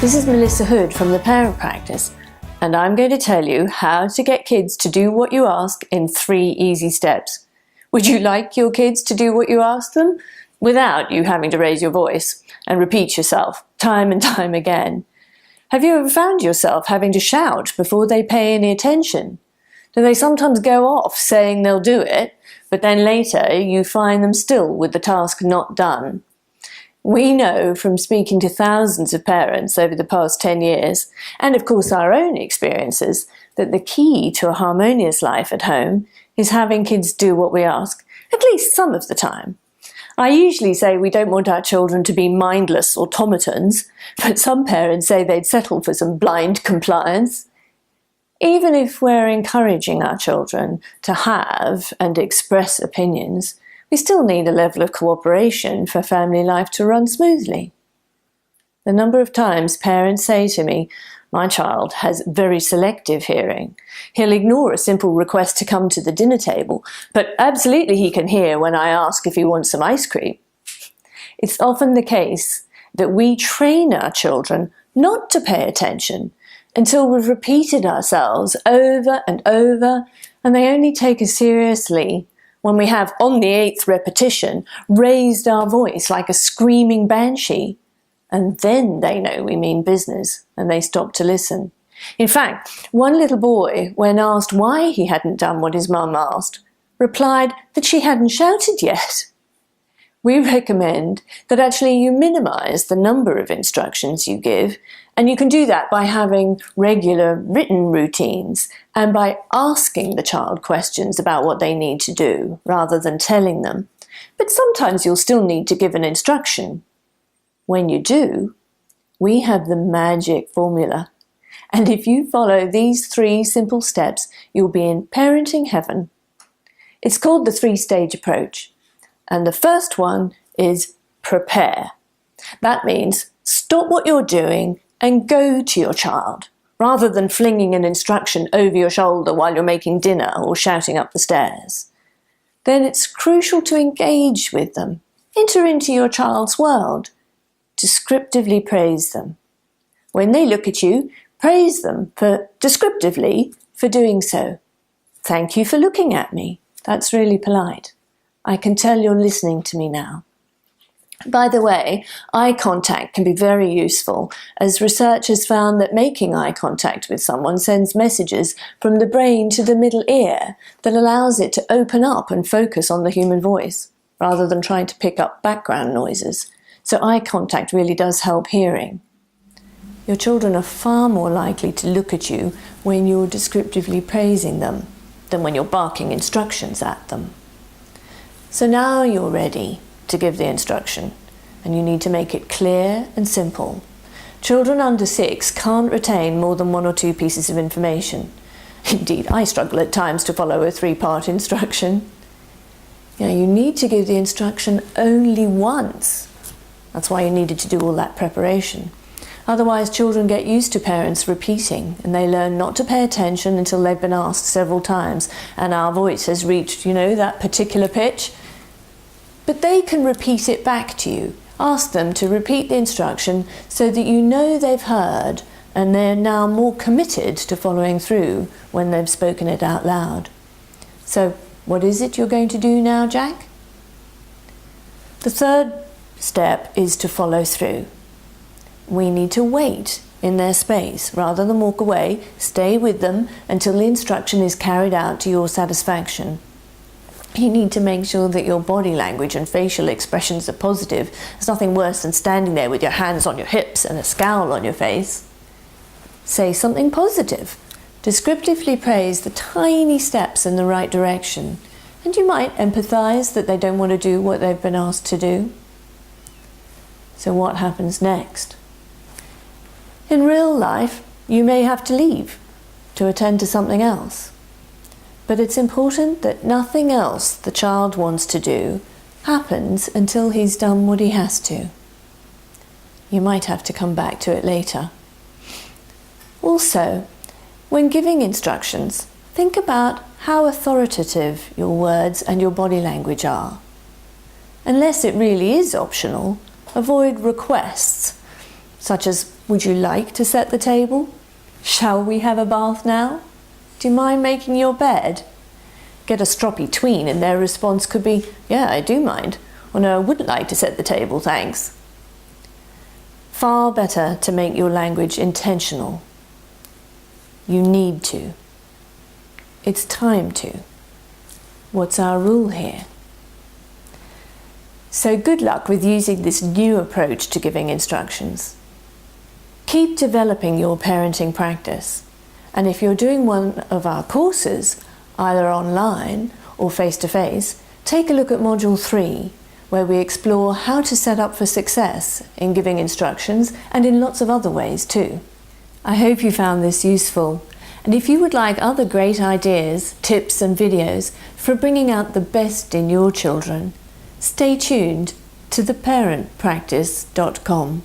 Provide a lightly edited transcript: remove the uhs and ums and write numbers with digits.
This is Melissa Hood from the Parent Practice, and I'm going to tell you how to get kids to do what you ask in 3 easy steps. Would you like your kids to do what you ask them without you having to raise your voice and repeat yourself time and time again? Have you ever found yourself having to shout before they pay any attention? Do they sometimes go off saying they'll do it, but then later you find them still with the task not done? We know from speaking to thousands of parents over the past 10 years, and of course our own experiences, that the key to a harmonious life at home is having kids do what we ask, at least some of the time. I usually say we don't want our children to be mindless automatons, but some parents say they'd settle for some blind compliance. Even if we're encouraging our children to have and express opinions, we still need a level of cooperation for family life to run smoothly. The number of times parents say to me, "My child has very selective hearing. He'll ignore a simple request to come to the dinner table, but absolutely he can hear when I ask if he wants some ice cream." It's often the case that we train our children not to pay attention until we've repeated ourselves over and over, and they only take us seriously when we have, on the 8th repetition, raised our voice like a screaming banshee. And then they know we mean business, and they stop to listen. In fact, one little boy, when asked why he hadn't done what his mum asked, replied that she hadn't shouted yet. We recommend that actually you minimize the number of instructions you give, and you can do that by having regular written routines and by asking the child questions about what they need to do rather than telling them. But sometimes you'll still need to give an instruction. When you do, we have the magic formula. And if you follow these 3 simple steps, you'll be in parenting heaven. It's called the 3-stage approach. And the first one is prepare. That means stop what you're doing and go to your child, rather than flinging an instruction over your shoulder while you're making dinner or shouting up the stairs. Then it's crucial to engage with them, enter into your child's world, descriptively praise them. When they look at you, praise them descriptively for doing so. "Thank you for looking at me. That's really polite. I can tell you're listening to me now." By the way, eye contact can be very useful, as research has found that making eye contact with someone sends messages from the brain to the middle ear that allows it to open up and focus on the human voice, rather than trying to pick up background noises. So eye contact really does help hearing. Your children are far more likely to look at you when you're descriptively praising them than when you're barking instructions at them. So now you're ready to give the instruction, and you need to make it clear and simple. Children under 6 can't retain more than 1 or 2 pieces of information. Indeed, I struggle at times to follow a 3-part instruction. You need to give the instruction only once. That's why you needed to do all that preparation. Otherwise, children get used to parents repeating, and they learn not to pay attention until they've been asked several times, and our voice has reached, that particular pitch. But they can repeat it back to you. Ask them to repeat the instruction so that you know they've heard, and they're now more committed to following through when they've spoken it out loud. So, what is it you're going to do now, Jack? The 3rd step is to follow through. We need to wait in their space rather than walk away. Stay with them until the instruction is carried out to your satisfaction. You need to make sure that your body language and facial expressions are positive. There's nothing worse than standing there with your hands on your hips and a scowl on your face. Say something positive. Descriptively praise the tiny steps in the right direction. And you might empathize that they don't want to do what they've been asked to do. So what happens next? In real life, you may have to leave to attend to something else. But it's important that nothing else the child wants to do happens until he's done what he has to. You might have to come back to it later. Also, when giving instructions, think about how authoritative your words and your body language are. Unless it really is optional, avoid requests, such as Would you like to set the table? Shall we have a bath now? Do you mind making your bed? Get a stroppy tween and their response could be, yeah, I do mind, or no, I wouldn't like to set the table, thanks. Far better to make your language intentional. You need to. It's time to. What's our rule here? So good luck with using this new approach to giving instructions. Keep developing your parenting practice, and if you're doing one of our courses, either online or face-to-face, take a look at Module 3, where we explore how to set up for success in giving instructions and in lots of other ways too. I hope you found this useful, and if you would like other great ideas, tips and videos for bringing out the best in your children, stay tuned to theparentpractice.com.